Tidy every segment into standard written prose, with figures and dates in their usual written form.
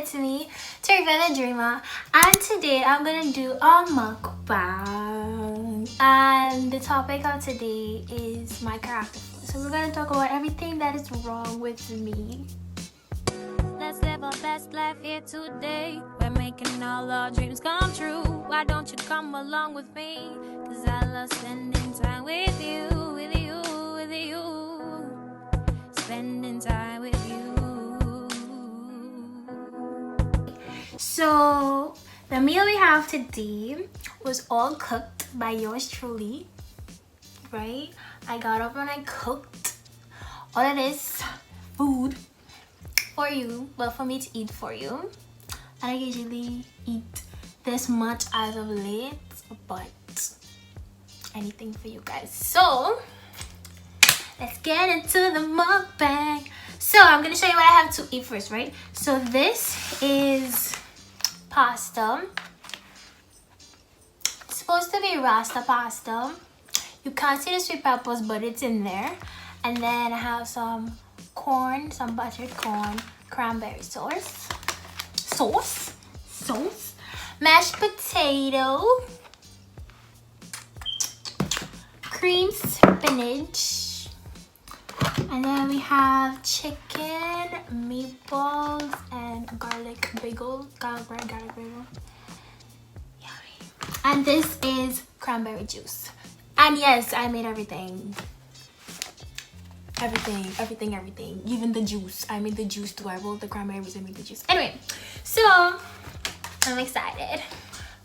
it's me, TahrifaTheDreamer, and today I'm gonna do a mukbang. And the topic of today is my character. So we're gonna talk about everything that is wrong with me. Let's live our best life here today. We're making all our dreams come true. Why don't you come along with me? Cause I love spending time with you, with you, with you. Spending time with you. So the meal we have today was all cooked by yours truly, right? I got up and I cooked all of this food for you, well, for me to eat for you. And I usually eat this much as of late, but anything for you guys. So let's get into the mukbang. So I'm gonna show you what I have to eat first, right? So this is pasta. It's supposed to be rasta pasta. You can't see the sweet peppers, but it's in there. And then I have some corn, some buttered corn, cranberry sauce, mashed potato, cream spinach, and then we have chicken, meatballs, and garlic bagel. Yummy. And this is cranberry juice. And yes, I made everything. Even the juice. I made the juice too. I rolled the cranberries, I made the juice. Anyway, so I'm excited.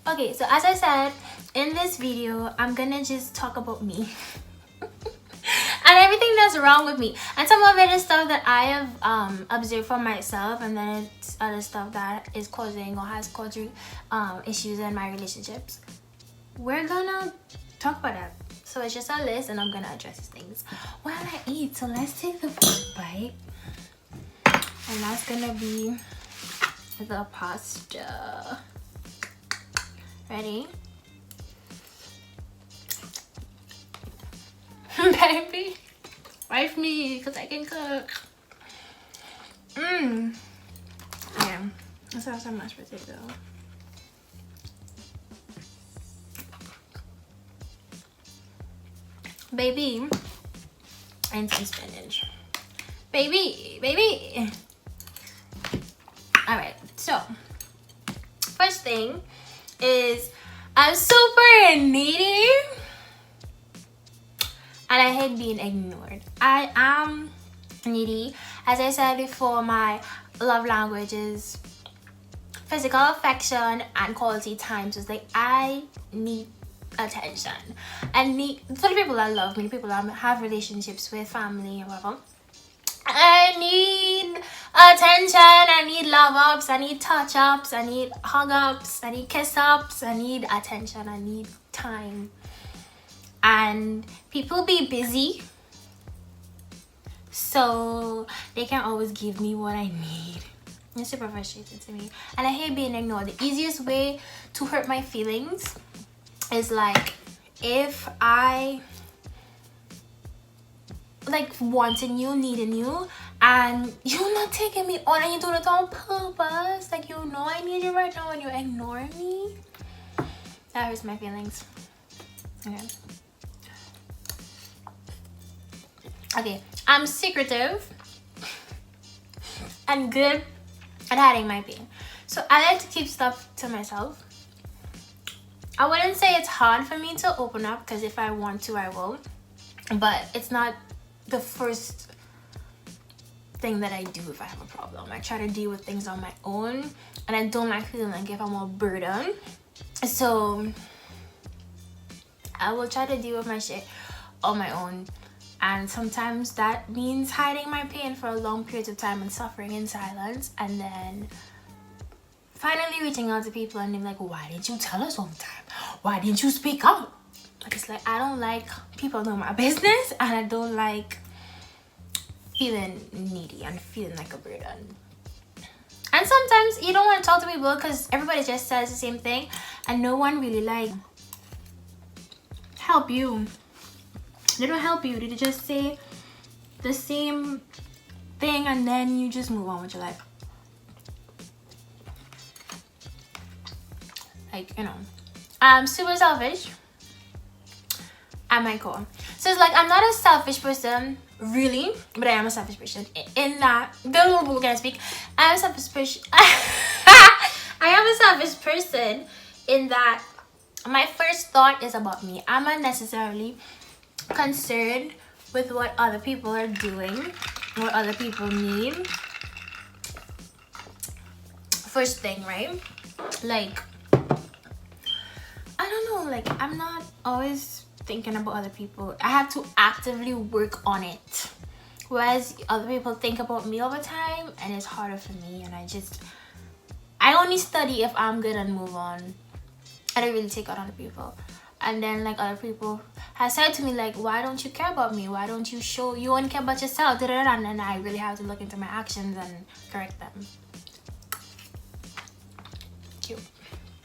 Okay, so as I said, in this video, I'm gonna just talk about me. And everything that's wrong with me. And some of it is stuff that I have observed for myself, and then it's other stuff that is causing or has caused issues in my relationships. We're gonna talk about that. So it's just a list and I'm gonna address these things while I eat. So let's take the first bite. And that's gonna be the pasta. Ready? Baby, wife me because I can cook. Yeah, let's have some mashed potato. Baby, and some spinach. Baby. All right, so first thing is I'm super needy and I hate being ignored. I am needy. As I said before, my love language is physical affection and quality time. So it's like I need attention. And for the people that love me, the people that have relationships with, family or whatever, I need attention, I need love ups, I need touch ups, I need hug ups, I need kiss ups, I need attention, I need time. And people be busy, so they can't always give me what I need. It's super frustrating to me, and I hate being ignored. The easiest way to hurt my feelings is like if I like wanting you, needing you, and you're not taking me on, and you do it on purpose. Like, you know I need you right now and you're ignoring me. That hurts my feelings. Okay, I'm secretive and good at hiding my pain. So I like to keep stuff to myself. I wouldn't say it's hard for me to open up, because if I want to, I will. But it's not the first thing that I do if I have a problem. I try to deal with things on my own, and I don't like feeling like if I'm a burden. So I will try to deal with my shit on my own. And sometimes that means hiding my pain for a long period of time and suffering in silence, and then finally reaching out to people and they're like, why didn't you tell us all the time? Why didn't you speak up? Like, it's like, I don't like people know my business, and I don't like feeling needy and feeling like a burden. And sometimes you don't want to talk to people because everybody just says the same thing, and no one really like help you. They don't help you. They just say the same thing and then you just move on with your life. Like, you know, I'm super selfish at my core. So it's like I'm not a selfish person really, but I am a selfish person in that can I speak? I'm a selfish person. I am a selfish person in that my first thought is about me. I'm not necessarily concerned with what other people are doing, what other people need. First thing, right? Like, I don't know, like I'm not always thinking about other people. I have to actively work on it, whereas other people think about me all the time, and it's harder for me. And I only study if I'm good and move on. I don't really take out other people. And then like other people have said to me like, why don't you care about me? Why don't you show you only care about yourself? And then I really have to look into my actions and correct them. Cute.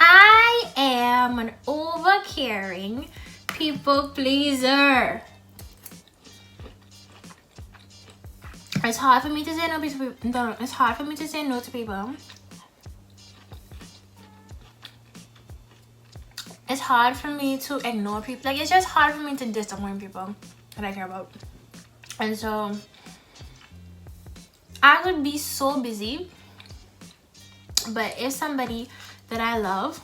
I am an over-caring people pleaser. It's hard for me to say no to people. No, it's hard for me to say no to people. It's hard for me to ignore people. Like, it's just hard for me to disappoint people that I care about. And so I would be so busy, but if somebody that I love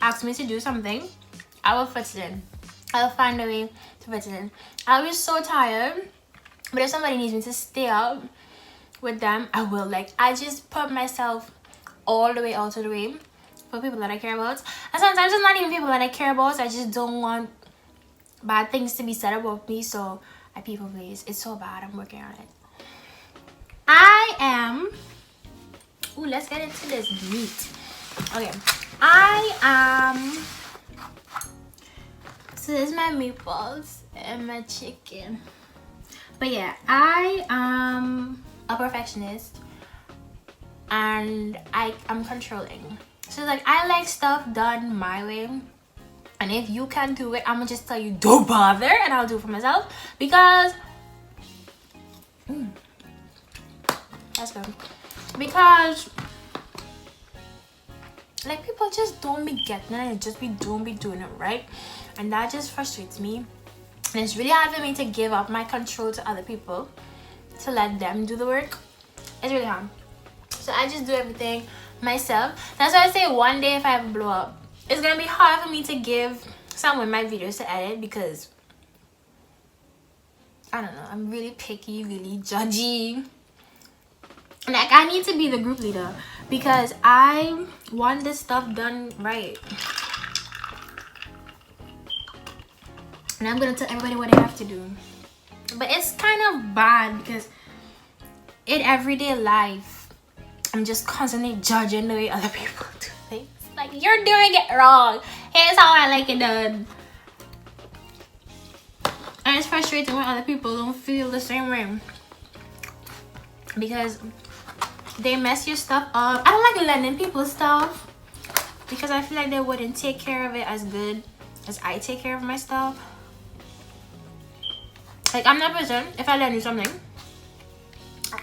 asks me to do something, I will fit it in. I'll find a way to fit it in. I'll be so tired, but if somebody needs me to stay up with them, I will. Like, I just put myself all the way out of the way for people that I care about. And sometimes it's not even people that I care about. I just don't want bad things to be said about me, so I people please. It's so bad. I'm working on it. I am... Ooh, let's get into this meat. Okay. I am... So this is my meatballs and my chicken. But yeah, I am a perfectionist. And I'm controlling. So like, I like stuff done my way, and if you can't do it, I'm gonna just tell you don't bother, and I'll do it for myself. Because that's good. Because like, people just don't be getting it and just don't be doing it right, and that just frustrates me. And it's really hard for me to give up my control to other people, to let them do the work. It's really hard. So I just do everything myself. That's why I say one day if I ever blow up, it's gonna be hard for me to give someone my videos to edit, because I don't know, I'm really picky, really judgy. Like, I need to be the group leader because I want this stuff done right, and I'm gonna tell everybody what they have to do. But it's kind of bad because in everyday life I'm just constantly judging the way other people do things. Like, you're doing it wrong. Here's how I like it done. And it's frustrating when other people don't feel the same way, because they mess your stuff up. I don't like lending people stuff because I feel like they wouldn't take care of it as good as I take care of my stuff. Like, I'm that person. If I lend you something,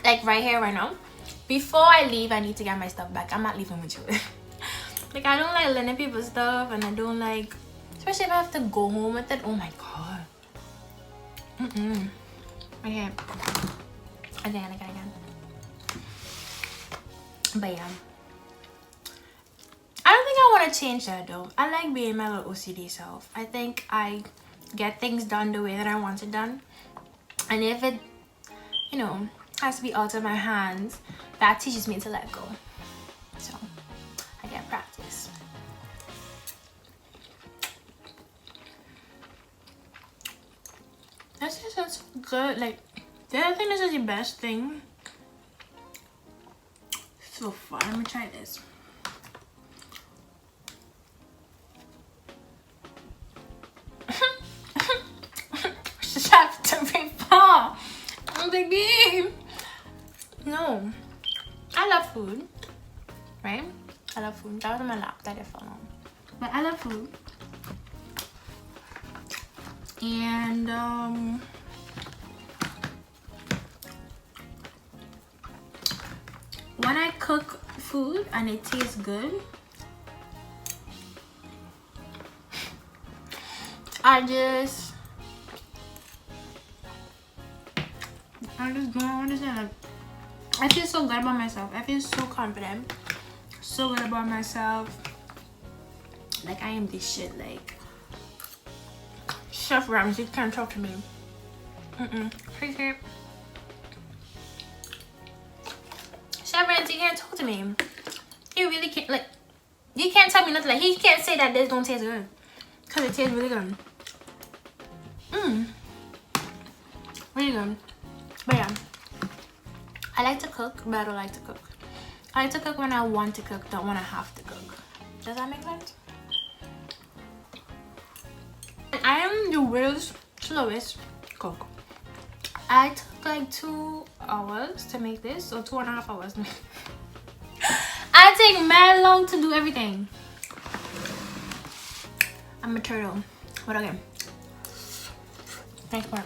like right here, right now, before I leave, I need to get my stuff back. I'm not leaving with you. Like, I don't like lending people stuff, and I don't like, especially if I have to go home with it. Oh my god. Okay. Again. But yeah, I don't think I want to change that though. I like being my little OCD self. I think I get things done the way that I want it done, and if it, you know, has to be out of my hands, that teaches me to let go. So I get practice. That's just good. Like, I think this is the best thing so far. Let me try this. Chef Tahrifa. Oh baby. No, I love food, right? I love food. That was my lap that I fell on. But I love food. And when I cook food and it tastes good, I just don't understand. Like, I feel so good about myself. I feel so confident, so good about myself. Like, I am this shit. Like, Chef Ramsay can't talk to me. Chef Ramsay can't talk to me. He really can't. Like, you can't tell me nothing. Like, he can't say that this don't taste good, cause it tastes really good. Really good. But yeah, I like to cook, but I don't like to cook. I like to cook when I want to cook, don't when I have to cook. Does that make sense? I am the world's slowest cook. I took like 2 hours to make this, or 2.5 hours. I take mad long to do everything. I'm a turtle. But okay. Next part.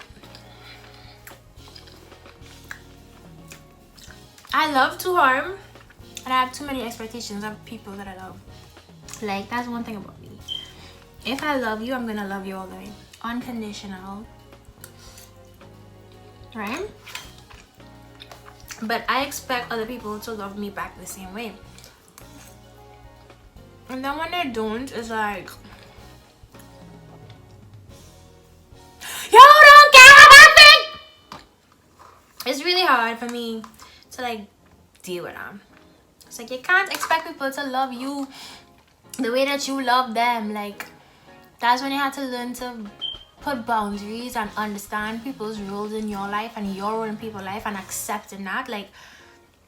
I love too hard, and I have too many expectations of people that I love. Like, that's one thing about me. If I love you, I'm gonna love you all the way. Unconditional. Right? But I expect other people to love me back the same way. And then when they don't, it's like, you don't care about me! It's really hard for me to like deal with them. It's like, you can't expect people to love you the way that you love them. Like, that's when you have to learn to put boundaries and understand people's roles in your life and your role in people's life, and accepting that. Like,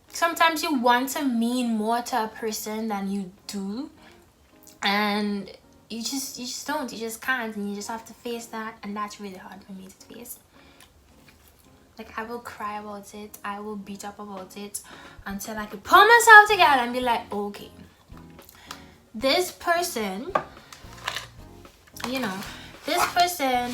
sometimes you want to mean more to a person than you do, and you just don't. You just can't, and you just have to face that, and that's really hard for me to face. Like, I will cry about it, I will beat up about it until I can pull myself together and be like, okay, this person, you know, this person,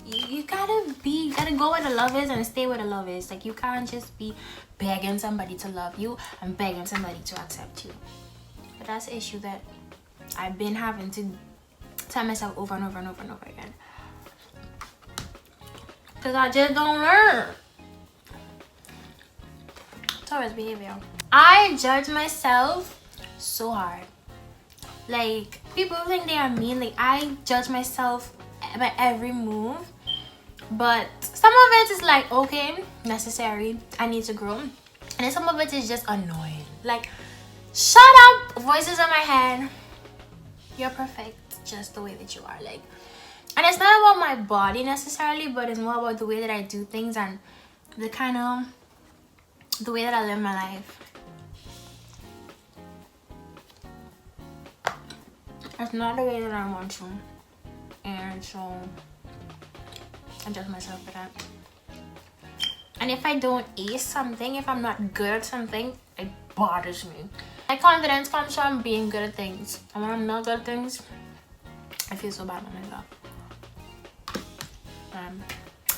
you gotta go where the love is and stay where the love is. Like, you can't just be begging somebody to love you and begging somebody to accept you. But that's the issue that I've been having to tell myself over and over and over and over again. Because I just don't learn. Taurus behavior. I judge myself so hard. Like, people think they are mean. Like, I judge myself by every move. But some of it is like, okay, necessary, I need to grow. And then some of it is just annoying. Like, shut up, voices in my head. You're perfect just the way that you are. Like, and it's not about my body necessarily, but it's more about the way that I do things and the kind of, the way that I live my life. It's not the way that I want to. And so I judge myself for that. And if I don't ace something, if I'm not good at something, it bothers me. My confidence comes from being good at things. And when I'm not good at things, I feel so bad about myself.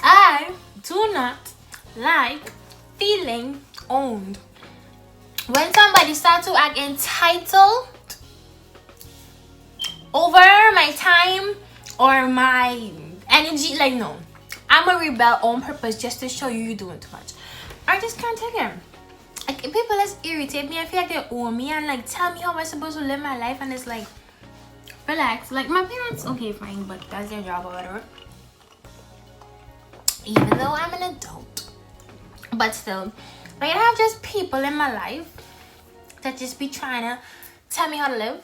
I do not like feeling owned. When somebody starts to act entitled over my time or my energy, like, no, I'm a rebel on purpose just to show you you're doing too much. I just can't take it. Like, people just irritate me. I feel like they own me and like tell me how I'm supposed to live my life, and it's like, relax. Like, my parents, okay, fine, but that's their job or whatever. Even though I'm an adult, but still, like, I have just people in my life that just be trying to tell me how to live,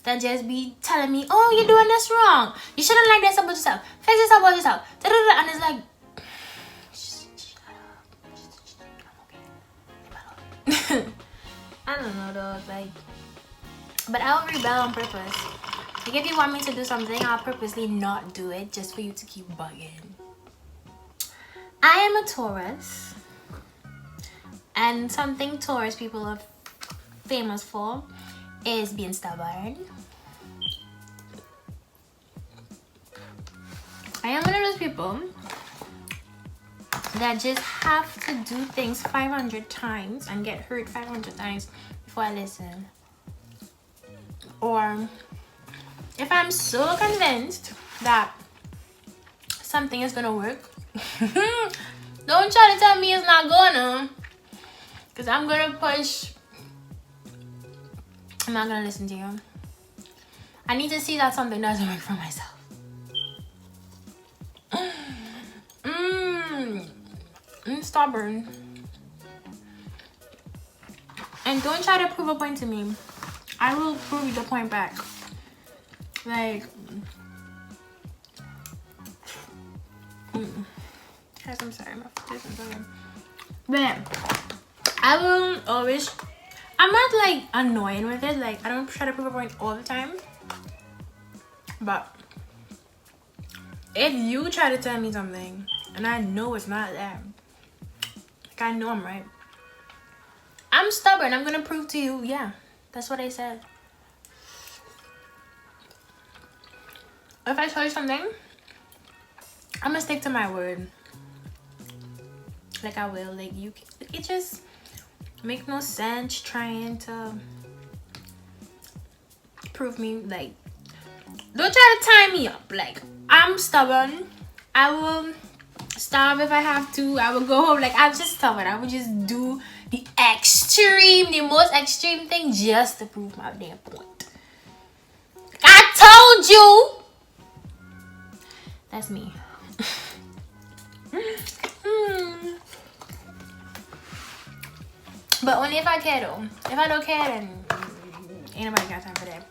that just be telling me, oh, you're doing this wrong, you shouldn't like this about yourself, fix this about yourself, and it's like, shut up, I'm okay. I don't know though, like, but I'll rebel on purpose. Like, if you want me to do something, I'll purposely not do it just for you to keep bugging. I am a Taurus, and something Taurus people are famous for is being stubborn. I am one of those people that just have to do things 500 times and get hurt 500 times before I listen. Or if I'm so convinced that something is gonna work, don't try to tell me it's not gonna, because I'm gonna push. I'm not gonna listen to you. I need to see that something doesn't work for myself. I'm stubborn. And don't try to prove a point to me. I will prove the point back. Like, guys, I'm sorry, my foot isn't okay. But I will always, I'm not like annoying with it. Like, I don't try to prove a point all the time. But if you try to tell me something and I know it's not there, like I know I'm right, I'm stubborn. I'm gonna prove to you, yeah, that's what I said. If I tell you something, I'm gonna stick to my word. Like I will. Like you, it just make no sense trying to prove me. Like, don't try to tie me up. Like, I'm stubborn. I will starve if I have to. I will go home. Like, I'm just stubborn. I would just do the most extreme thing just to prove my damn point. I told you. That's me. But only if I care though. If I don't care, then ain't nobody got time for that.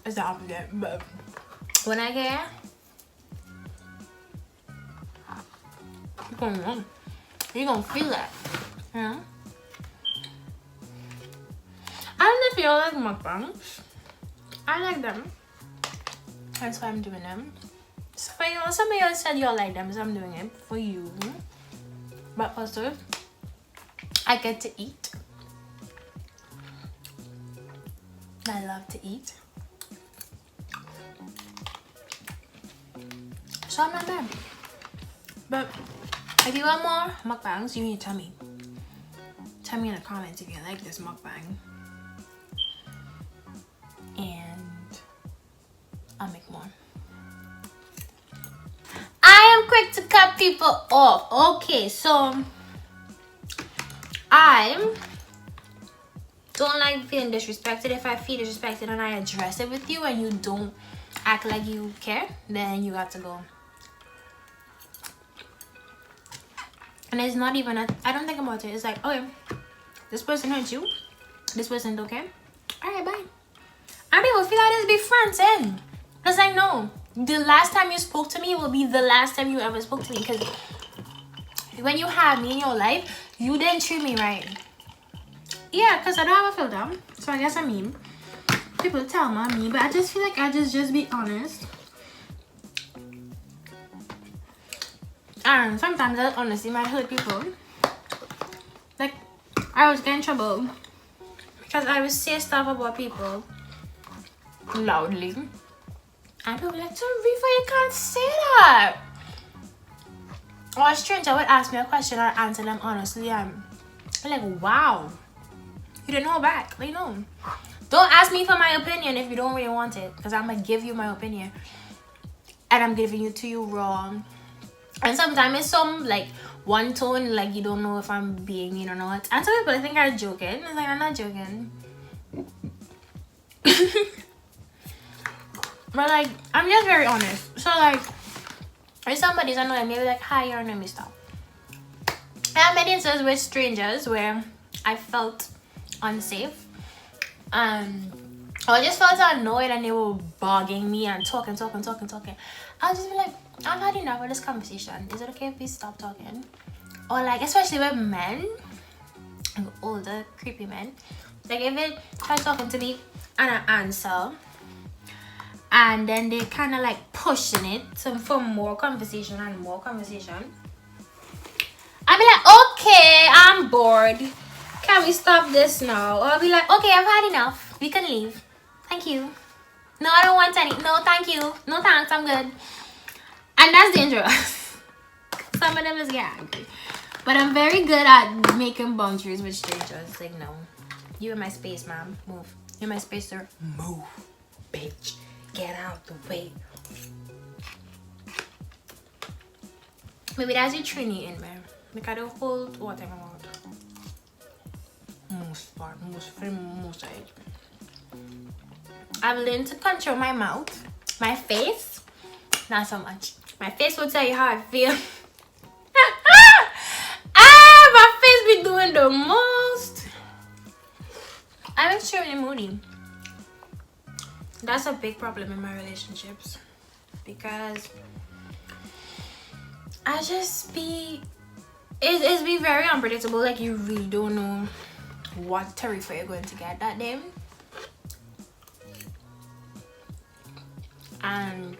It's the opposite. But when I care, you're gonna feel that. You know? I don't feel like mukbangs. I like them. That's why I'm doing them. Some of y'all said y'all like them, so I'm doing it for you. But also, I get to eat. I love to eat. So I'm not mad. But if you want more mukbangs, you need to tell me. Tell me in the comments if you like this mukbang. And I'll make more. I am quick to cut people off. Okay, so I don't like feeling disrespected. If I feel disrespected and I address it with you and you don't act like you care, then you got to go. And it's not even I don't think about it. It's like, okay, this person hurt you. This person's okay. Alright, bye. I don't even feel like this be friends then. Because I know the last time you spoke to me will be the last time you ever spoke to me. Because when you had me in your life, you didn't treat me right. Yeah, because I don't have a filter. So I guess I mean, people tell me I'm mean, but I just feel like I just be honest. And sometimes that honesty might hurt people. Like, I was getting in trouble because I would say stuff about people loudly. And people were like, Tahrifa, you can't say that. Or a stranger would ask me a question and I answer them honestly. I'm like, wow. You didn't know back. Like, no. Don't ask me for my opinion if you don't really want it. Because I'm going to give you my opinion. And I'm giving it to you raw. And sometimes it's some, like, one tone, like, you don't know if I'm being mean or not. And some people think I'm joking. It's like, I'm not joking. But, like, I'm just very honest. So, like, if somebody's annoying me, like, hi, your name is stop. I have many instances with strangers where I felt unsafe. I just felt annoyed and they were bugging me and talking. I'll just be like, I've had enough of this conversation. Is it okay if we stop talking? Or like, especially with men, like older, creepy men. Like if they try talking to me and I answer, and then they kind of like pushing it for more conversation and more conversation, I'll be like, okay, I'm bored. Can we stop this now? Or I'll be like, okay, I've had enough. We can leave. Thank you. No, I don't want any. No, thank you. No thanks, I'm good. And that's dangerous. Some of them is get angry. But I'm very good at making boundaries with strangers. Like, no. You in my space, ma'am. Move. You in my space, sir. Move, bitch. Get out the way. Maybe that's your Trini in there. Make I do hold water in my mouth. Most edge. I've learned to control my mouth. My face, not so much. My face will tell you how I feel. My face be doing the most. I'm extremely moody. That's a big problem in my relationships because I just it's be very unpredictable. Like you really don't know what Tahrifa you're going to get that day. And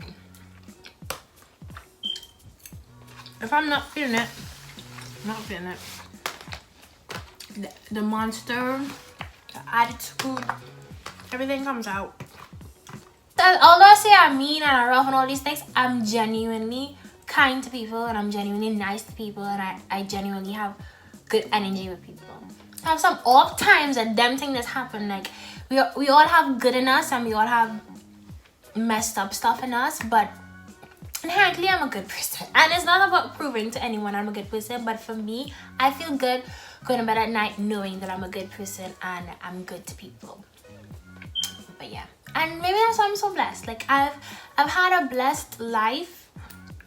if I'm not feeling it, the monster, the attitude, everything comes out. Although I say I'm mean and I'm rough and all these things, I'm genuinely kind to people and I'm genuinely nice to people and I genuinely have good energy with people. I have some off times and them things that happen. Like we all have good in us and we all have messed up stuff in us, but inherently I'm a good person. And it's not about proving to anyone I'm a good person, but for me, I feel good going to bed at night knowing that I'm a good person and I'm good to people. But yeah, and maybe that's why I'm so blessed. Like I've had a blessed life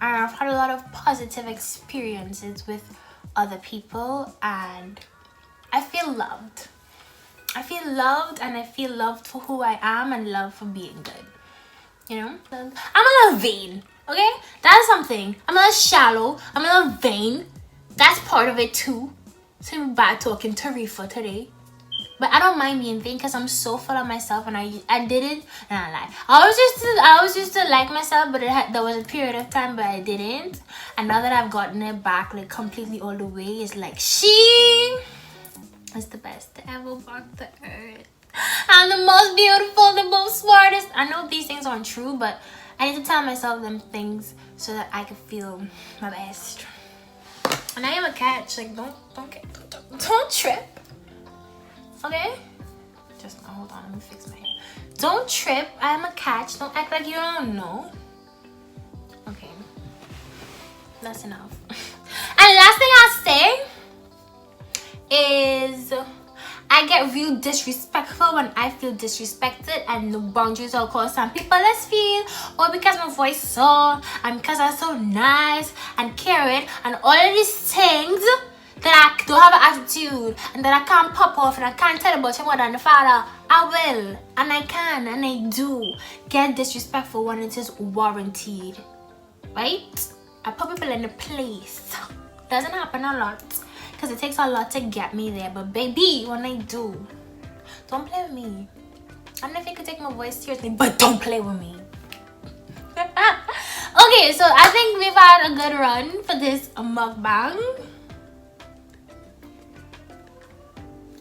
and I've had a lot of positive experiences with other people and I feel loved. I feel loved and I feel loved for who I am and loved for being good. You know, I'm a little vain, okay? That's something. I'm a little shallow. I'm a little vain. That's part of it too. So I'm bad talking Tahrifa today. But I don't mind being vain because I'm so full of myself and I didn't. And I lie. I was used to like myself, but there was a period of time but I didn't. And now that I've gotten it back like completely all the way, it's like she is the best to ever walk the earth. I'm the most beautiful, the most smartest. I know these things aren't true, but I need to tell myself them things so that I can feel my best. And I am a catch. Like don't trip. Okay? Just hold on, let me fix my hair. Don't trip. I'm a catch. Don't act like you don't know. Okay. That's enough. And the last thing I'll say is I get real disrespectful when I feel disrespected and the boundaries are crossed. Some people let's feel, or because my voice so, and because I'm so nice and caring and all of these things that I don't have an attitude and that I can't pop off and I can't tell about your mother and the father. I will and I can and I do get disrespectful when it is warranted, right? I put people in the place. Doesn't happen a lot because it takes a lot to get me there, but baby, when I do, don't play with me. I don't know if you could take my voice seriously, but don't play with me. Okay, so I think we've had a good run for this mukbang.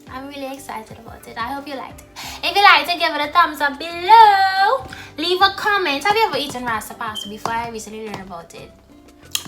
I'm really excited about it. I hope you liked it. If you liked it, give it a thumbs up below. Leave a comment. Have you ever eaten rasta pasta before? I recently learned about it.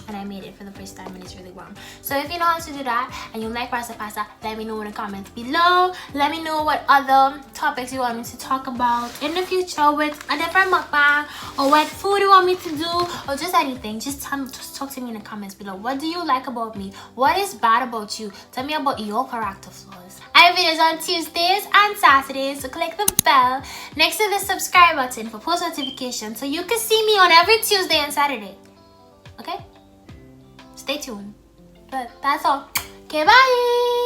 And I made it for the first time and it's really bomb. So if you know how to do that and you like rasta pasta, let me know in the comments below. Let me know what other topics you want me to talk about in the future with a different mukbang, or what food you want me to do, or just anything. Just talk to me in the comments below. What do you like about me? What is bad about you? Tell me about your character flaws. I have videos on Tuesdays and Saturdays, so click the bell next to the subscribe button for post notifications so you can see me on every Tuesday and Saturday. Okay? Stay tuned. But that's all. Okay, bye!